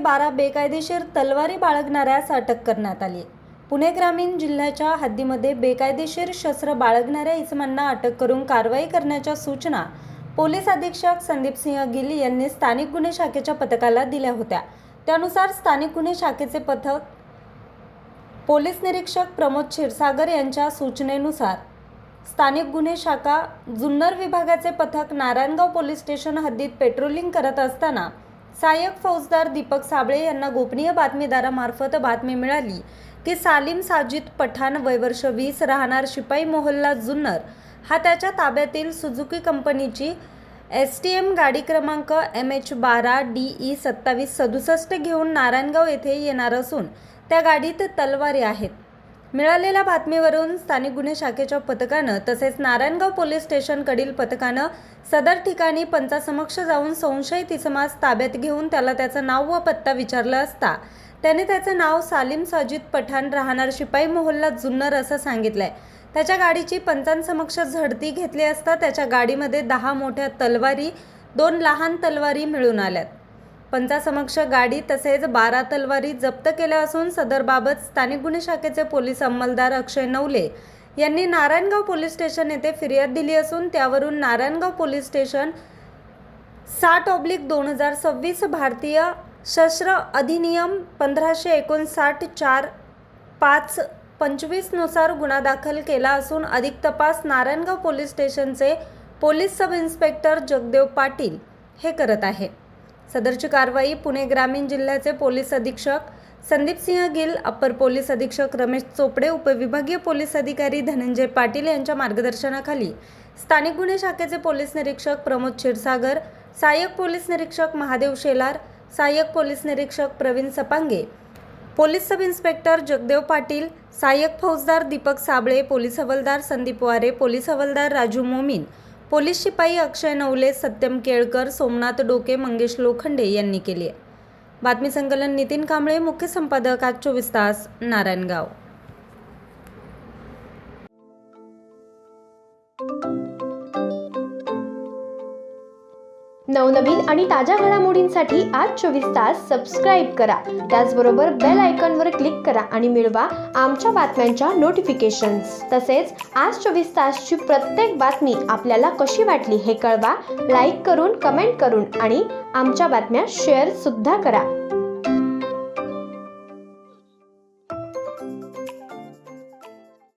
12 बेकायदेशीर तलवारी बाळगणाऱ्यास अटक करण्यात आली. पुणे ग्रामीण जिल्ह्याच्या हद्दीमध्ये बेकायदेशीर शस्त्र बाळगणाऱ्या इसमांना अटक करून कारवाई करण्याच्या सूचना पोलीस अधीक्षक संदीप सिंह गिल यांनी स्थानिक गुन्हे शाखेच्या पथकाला दिल्या होत्या. त्यानुसार स्थानिक गुन्हे शाखेचे पथक पोलीस निरीक्षक प्रमोद क्षीरसागर यांच्या सूचनेनुसार स्थानिक गुन्हे शाखा जुन्नर विभागाचे पथक नारायणगाव पोलीस स्टेशन हद्दीत पेट्रोलिंग करत असताना सहाय्यक फौजदार दीपक साबळे यांना गोपनीय बातमीदारामार्फत बातमी मिळाली की सालीम साजिद पठाण वय वर्ष 20 राहणार शिपाई मोहल्ला जुन्नर हा त्याच्या ताब्यातील सुझुकी कंपनीची STM गाडी क्रमांक MH12DE 2767 घेऊन नारायणगाव येथे येणार असून त्या गाडीत तलवारी आहेत. मिळालेल्या बातमीवरून स्थानिक गुन्हे शाखेच्या पथकानं तसेच नारायणगाव पोलीस स्टेशनकडील पथकानं सदर ठिकाणी पंचासमक्ष जाऊन संशयित इसमास ताब्यात घेऊन त्याला त्याचं नाव व पत्ता विचारला असता त्याने त्याचं नाव सालीम साजिद पठाण राहणार शिपाई मोहल्ला जुन्नर असं सांगितलंय. त्याच्या गाडीची पंचांसमक्ष झडती घेतली असता त्याच्या गाडीमध्ये 10 मोठ्या तलवारी 2 लहान तलवारी मिळून आल्यात. पंचासमक्ष गाडी तसेच 12 तलवारी जप्त केल्या असून सदरबाबत स्थानिक गुन्हे शाखेचे पोलीस अंमलदार अक्षय नवले यांनी नारायणगाव पोलीस स्टेशन येथे फिर्याद दिली असून त्यावरून नारायणगाव पोलीस स्टेशन 60/2026 भारतीय शस्त्र अधिनियम 1559 4/5/25 नुसार गुन्हा दाखल केला असून अधिक तपास नारायणगाव पोलीस स्टेशनचे police sub inspector Jagdev Patil हे करत आहे. सदरची कारवाई पुणे ग्रामीण जिल्ह्याचे पोलीस अधीक्षक संदीप सिंह गिल, अप्पर पोलीस अधीक्षक रमेश चोपडे, उपविभागीय पोलीस अधिकारी धनंजय पाटील यांच्या मार्गदर्शनाखाली स्थानिक गुन्हे शाखेचे पोलीस निरीक्षक प्रमोद क्षीरसागर, सहाय्यक पोलीस निरीक्षक महादेव शेलार, सहाय्यक पोलीस निरीक्षक Pravin Sapange, police sub inspector Jagdev Patil, सहाय्यक फौजदार दीपक साबळे, पोलीस हवालदार संदीप वारे, पोलीस हवालदार राजू मोमीन, पोलीस शिपाई अक्षय नवले, सत्यम केळकर, सोमनाथ डोके, मंगेश लोखंडे यांनी केली आहे. बातमी संकलन नितीन कांबळे, मुख्य संपादक, आज 24 तास, नारायणगाव. नवनवीन आणि ताज्या घडामोडींसाठी आज 24 तास सबस्क्राईब करा. त्याचबरोबर बेल आयकॉनवर क्लिक करा आणि मिळवा आमच्या बातम्यांच्या नोटिफिकेशन्स. तसेच आज 24 तासची प्रत्येक बातमी आपल्याला कशी वाटली हे कळवा. लाईक करून, कमेंट करून आणि आमच्या बातम्या शेअर सुद्धा करा.